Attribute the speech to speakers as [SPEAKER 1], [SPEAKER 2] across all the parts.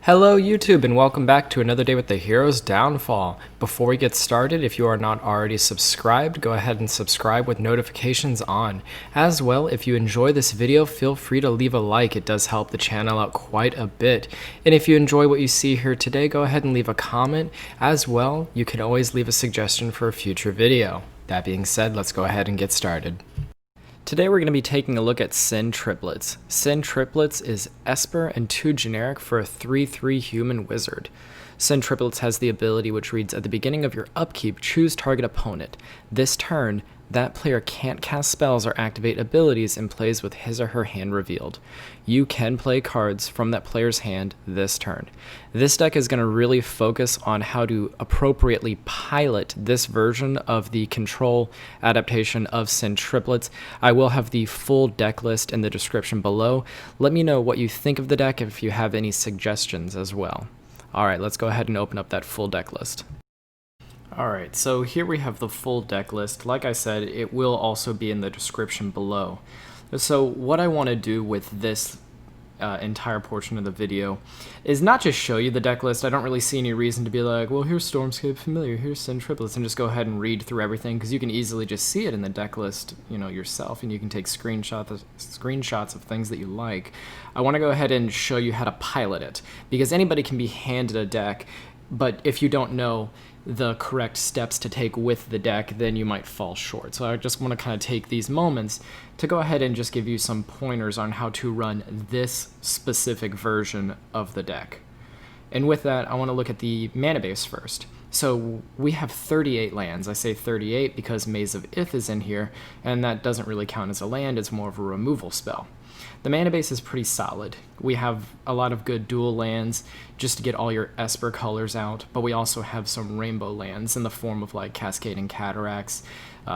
[SPEAKER 1] Hello YouTube and welcome back to another day with the Hero's Downfall. Before we get started, if you are not already subscribed, go ahead and subscribe with notifications on. As well, if you enjoy this video, feel free to leave a like. It does help the channel out quite a bit. And if you enjoy what you see here today, go ahead and leave a comment. As well, you can always leave a suggestion for a future video. That being said, let's go ahead and get started. Today we're going to be taking a look at Sen Triplets. Sen Triplets is Esper and 2 generic for a 3/3 human wizard. Sen Triplets has the ability which reads, at the beginning of your upkeep, choose target opponent. This turn, that player can't cast spells or activate abilities and plays with his or her hand revealed. You can play cards from that player's hand this turn. This deck is going to really focus on how to appropriately pilot this version of the control adaptation of Sen Triplets. I will have the full deck list in the description below. Let me know what you think of the deck if you have any suggestions as well. Alright, let's go ahead and open up that full deck list. Alright, so here we have the full deck list. Like I said, it will also be in the description below. So what I want to do with this entire portion of the video is not just show you the deck list. I don't really see any reason to be like, well, here's Stormscape Familiar, here's Sen Triplets, and just go ahead and read through everything, because you can easily just see it in the deck list, yourself, and you can take screenshots of things that you like. I want to go ahead and show you how to pilot it, because anybody can be handed a deck, but if you don't know the correct steps to take with the deck, then you might fall short. So I just want to kind of take these moments to go ahead and just give you some pointers on how to run this specific version of the deck. And with that, I want to look at the mana base first. So we have 38 lands. I say 38 because Maze of Ith is in here, and that doesn't really count as a land, it's more of a removal spell. The mana base is pretty solid. We have a lot of good dual lands just to get all your Esper colors out, but we also have some rainbow lands in the form of like Cascading Cataracts,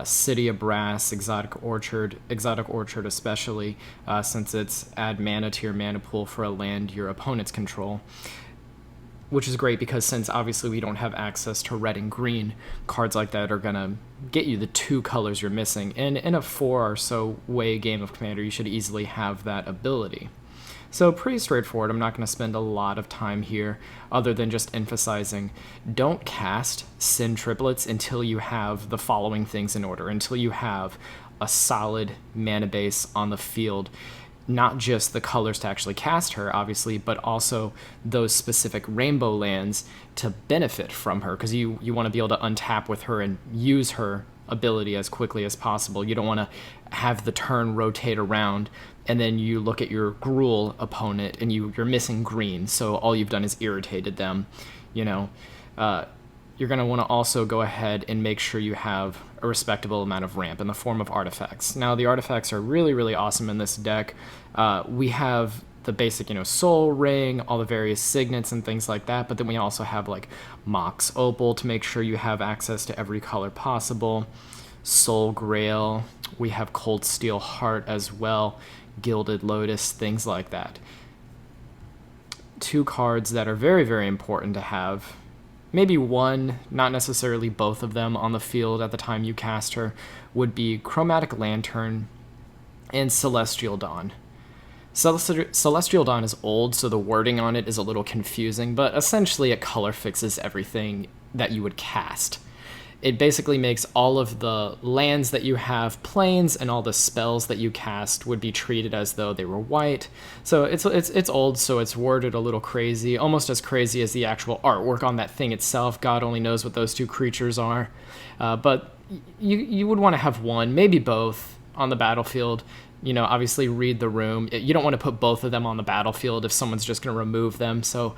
[SPEAKER 1] City of Brass, Exotic Orchard especially, since it's add mana to your mana pool for a land your opponents control. Which is great because since obviously we don't have access to red and green, cards like that are going to get you the 2 colors you're missing. And in a 4 or so way game of Commander, you should easily have that ability. So pretty straightforward. I'm not going to spend a lot of time here other than just emphasizing, don't cast Sen Triplets until you have the following things in order, until you have a solid mana base on the field. Not just the colors to actually cast her, obviously, but also those specific rainbow lands to benefit from her, because you want to be able to untap with her and use her ability as quickly as possible. You don't want to have the turn rotate around, and then you look at your Gruul opponent, and you're missing green, so all you've done is irritated them, You're going to want to also go ahead and make sure you have a respectable amount of ramp in the form of artifacts. Now, the artifacts are really, really awesome in this deck. We have the basic, Soul Ring, all the various signets and things like that, but then we also have like Mox Opal to make sure you have access to every color possible, Soul Grail, we have Cold Steel Heart as well, Gilded Lotus, things like that. 2 cards that are very, very important to have. Maybe one, not necessarily both of them on the field at the time you cast her, would be Chromatic Lantern and Celestial Dawn. Celestial Dawn is old, so the wording on it is a little confusing, but essentially it color fixes everything that you would cast. It basically makes all of the lands that you have plains, and all the spells that you cast would be treated as though they were white. So it's old, so it's worded a little crazy, almost as crazy as the actual artwork on that thing itself. God only knows what those 2 creatures are. But you would want to have one, maybe both, on the battlefield. Obviously read the room. You don't want to put both of them on the battlefield if someone's just going to remove them. So,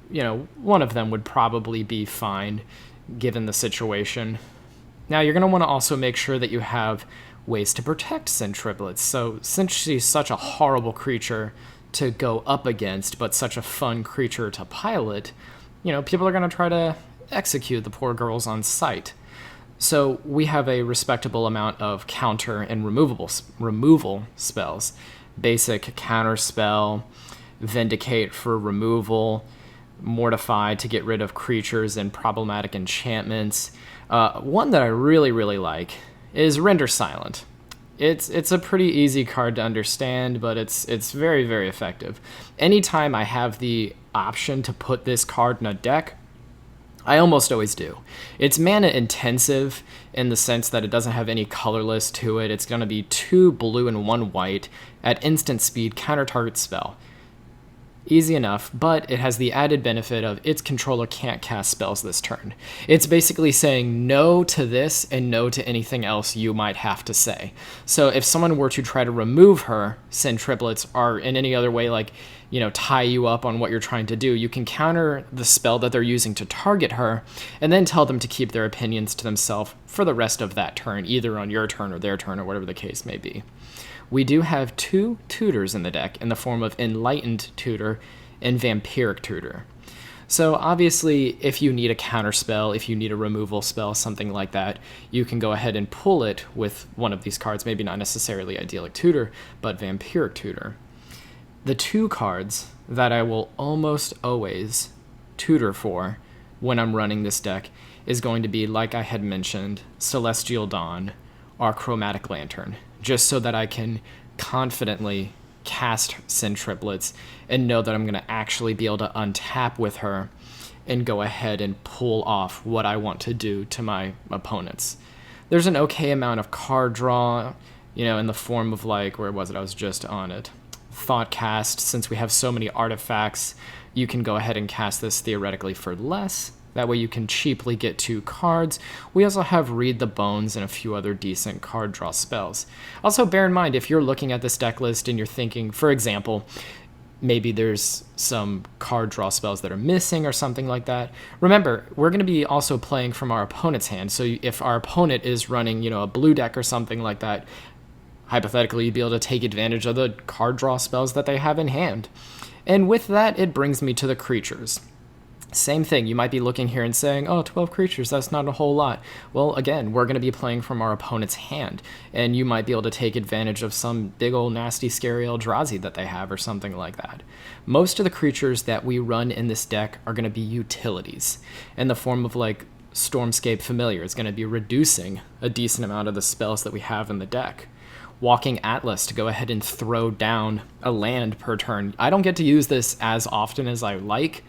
[SPEAKER 1] one of them would probably be fine, given the situation. Now, you're going to want to also make sure that you have ways to protect Sen Triplets. So since she's such a horrible creature to go up against, but such a fun creature to pilot, people are going to try to execute the poor girls on sight. So we have a respectable amount of counter and removal spells. Basic counter spell, Vindicate for removal, Mortify to get rid of creatures and problematic enchantments. One that I really, really like is Render Silent. It's a pretty easy card to understand, but it's very, very effective. Anytime I have the option to put this card in a deck, I almost always do. It's mana intensive in the sense that it doesn't have any colorless to it. It's going to be 2 blue and 1 white at instant speed, counter target spell. Easy enough, but it has the added benefit of its controller can't cast spells this turn. It's basically saying no to this and no to anything else you might have to say. So if someone were to try to remove her, Sen Triplets, or in any other way, like, tie you up on what you're trying to do, you can counter the spell that they're using to target her, and then tell them to keep their opinions to themselves for the rest of that turn, either on your turn or their turn or whatever the case may be. We do have 2 tutors in the deck in the form of Enlightened Tutor and Vampiric Tutor. So obviously, if you need a counter spell, if you need a removal spell, something like that, you can go ahead and pull it with one of these cards, maybe not necessarily Idyllic Tutor, but Vampiric Tutor. The 2 cards that I will almost always tutor for when I'm running this deck is going to be, like I had mentioned, Celestial Dawn or Chromatic Lantern, just so that I can confidently cast Sen Triplets and know that I'm going to actually be able to untap with her and go ahead and pull off what I want to do to my opponents. There's an okay amount of card draw, in the form of, like, where was it? I was just on it. Thoughtcast. Since we have so many artifacts, you can go ahead and cast this theoretically for less. That way you can cheaply get 2 cards. We also have Read the Bones and a few other decent card draw spells. Also, bear in mind, if you're looking at this deck list and you're thinking, for example, maybe there's some card draw spells that are missing or something like that, remember, we're going to be also playing from our opponent's hand. So if our opponent is running, a blue deck or something like that, hypothetically, you'd be able to take advantage of the card draw spells that they have in hand. And with that, it brings me to the creatures. Same thing, you might be looking here and saying, 12 creatures, that's not a whole lot. Well, again, we're going to be playing from our opponent's hand, and you might be able to take advantage of some big old nasty scary Eldrazi that they have or something like that. Most of the creatures that we run in this deck are going to be utilities, in the form of, like, Stormscape Familiar. It's going to be reducing a decent amount of the spells that we have in the deck. Walking Atlas to go ahead and throw down a land per turn. I don't get to use this as often as I like,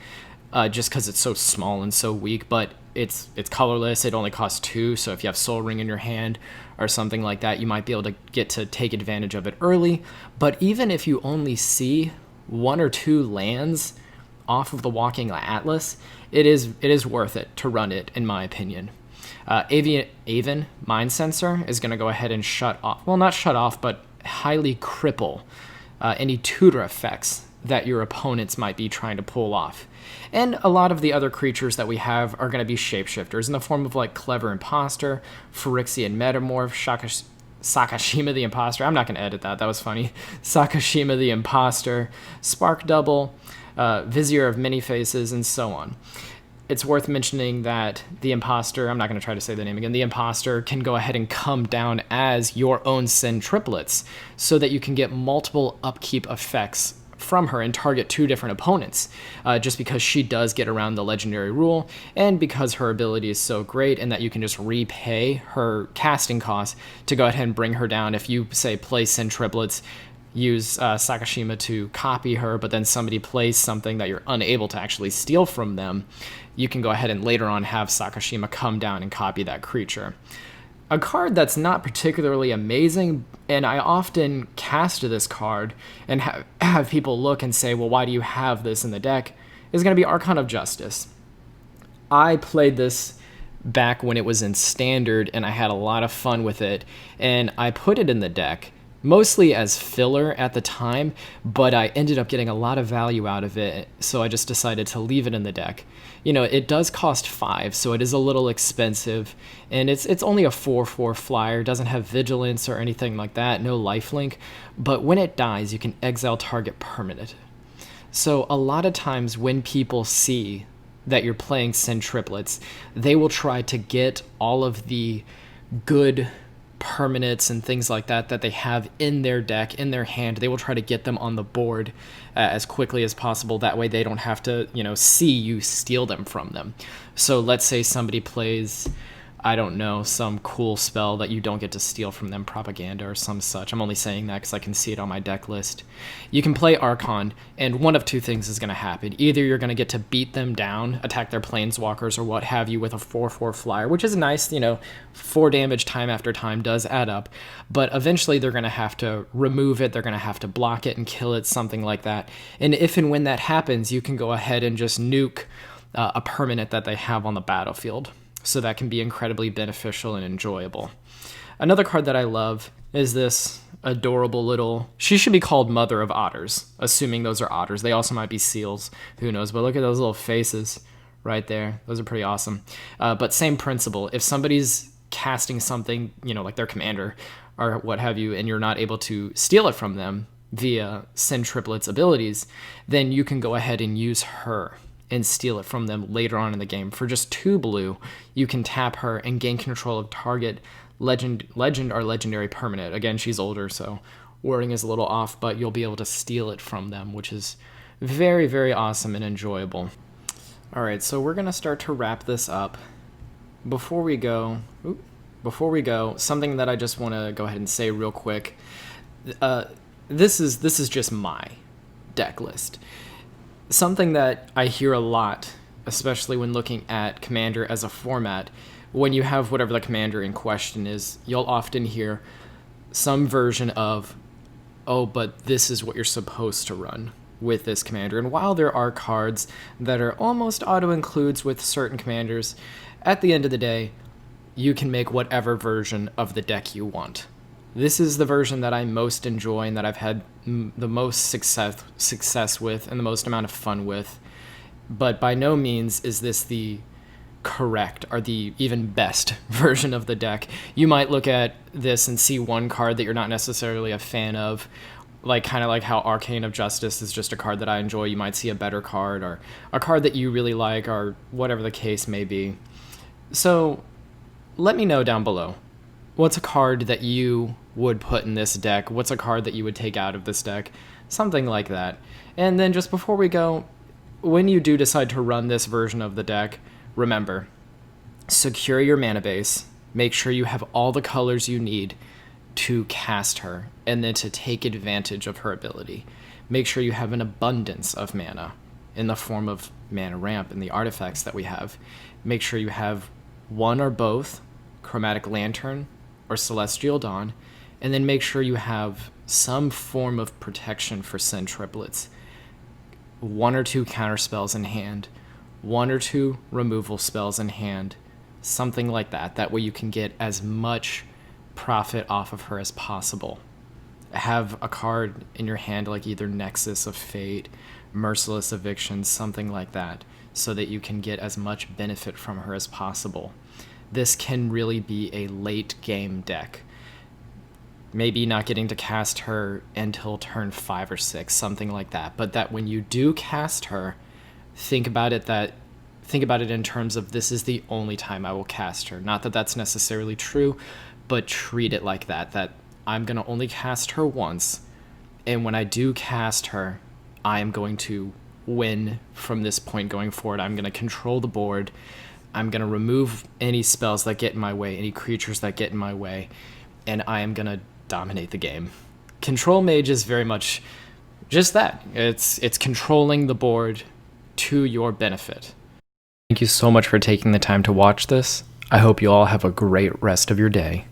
[SPEAKER 1] just because it's so small and so weak, but it's colorless. It only costs 2, so if you have Soul Ring in your hand or something like that, you might be able to get to take advantage of it early. But even if you only see 1 or 2 lands off of the Walking Atlas, it is worth it to run it, in my opinion. Aven Mind Sensor is going to go ahead and shut off, well, not shut off, but highly cripple any tutor effects that your opponents might be trying to pull off. And a lot of the other creatures that we have are going to be shapeshifters in the form of, like, Clever Imposter, Phyrexian Metamorph, Sakashima the Imposter. I'm not going to edit that. That was funny. Sakashima the Imposter, Spark Double, Vizier of Many Faces, and so on. It's worth mentioning that the Imposter, I'm not going to try to say the name again, the Imposter can go ahead and come down as your own Sen Triplets so that you can get multiple upkeep effects from her and target 2 different opponents, just because she does get around the legendary rule and because her ability is so great, and that you can just repay her casting cost to go ahead and bring her down. If you, say, play Sen Triplets, use Sakashima to copy her, but then somebody plays something that you're unable to actually steal from them, you can go ahead and later on have Sakashima come down and copy that creature. A card that's not particularly amazing, and I often cast this card and have people look and say, well, why do you have this in the deck, is going to be Archon of Justice. I played this back when it was in Standard, and I had a lot of fun with it, and I put it in the deck mostly as filler at the time, but I ended up getting a lot of value out of it, so I just decided to leave it in the deck. It does cost 5, so it is a little expensive, and it's only a 4/4 flyer, doesn't have vigilance or anything like that, no lifelink, but when it dies, you can exile target permanent. So a lot of times when people see that you're playing Sen Triplets, they will try to get all of the good permanents and things like that they have in their deck, in their hand. They will try to get them on the board as quickly as possible. That way they don't have to, see you steal them from them. So let's say somebody plays I don't know, some cool spell that you don't get to steal from them, propaganda or some such. I'm only saying that because I can see it on my deck list. You can play Archon, and one of two things is going to happen. Either you're going to get to beat them down, attack their planeswalkers or what have you with a 4/4 flyer, which is nice, 4 damage time after time does add up, but eventually they're going to have to remove it, they're going to have to block it and kill it, something like that. And if and when that happens, you can go ahead and just nuke a permanent that they have on the battlefield. So that can be incredibly beneficial and enjoyable. Another card that I love is this adorable little... She should be called Mother of Otters, assuming those are otters. They also might be seals. Who knows? But look at those little faces right there. Those are pretty awesome. But same principle. If somebody's casting something, like their commander or what have you, and you're not able to steal it from them via Sen Triplets abilities, then you can go ahead and use her and steal it from them later on in the game. For just 2 blue, you can tap her and gain control of target legend or legendary permanent. Again, she's older, so wording is a little off, but you'll be able to steal it from them, which is very, very awesome and enjoyable. All right, so we're gonna start to wrap this up. Before we go, something that I just want to go ahead and say real quick. This is just my deck list. Something that I hear a lot, especially when looking at Commander as a format, when you have whatever the commander in question is, you'll often hear some version of, oh, but this is what you're supposed to run with this commander. And while there are cards that are almost auto-includes with certain commanders, at the end of the day, you can make whatever version of the deck you want. This is the version that I most enjoy and that I've had the most success with and the most amount of fun with. But by no means is this the correct or the even best version of the deck. You might look at this and see one card that you're not necessarily a fan of, kind of like how Arcane of Justice is just a card that I enjoy. You might see a better card or a card that you really like or whatever the case may be. So let me know down below. What's a card that you would put in this deck? What's a card that you would take out of this deck? Something like that. And then just before we go, when you do decide to run this version of the deck, remember, secure your mana base, make sure you have all the colors you need to cast her, and then to take advantage of her ability. Make sure you have an abundance of mana in the form of mana ramp and the artifacts that we have. Make sure you have one or both Chromatic Lantern or Celestial Dawn, and then make sure you have some form of protection for Sen Triplets. 1 or 2 counter spells in hand, 1 or 2 removal spells in hand, something like that. That way you can get as much profit off of her as possible. Have a card in your hand like either Nexus of Fate, Merciless Eviction, something like that, so that you can get as much benefit from her as possible. This can really be a late game deck. Maybe not getting to cast her until turn 5 or 6, something like that. But that when you do cast her, think about it in terms of this is the only time I will cast her. Not that that's necessarily true, but treat it like that. That I'm going to only cast her once, and when I do cast her, I am going to win from this point going forward. I'm going to control the board. I'm going to remove any spells that get in my way, any creatures that get in my way, and I am going to dominate the game. Control Mage is very much just that. It's controlling the board to your benefit. Thank you so much for taking the time to watch this. I hope you all have a great rest of your day.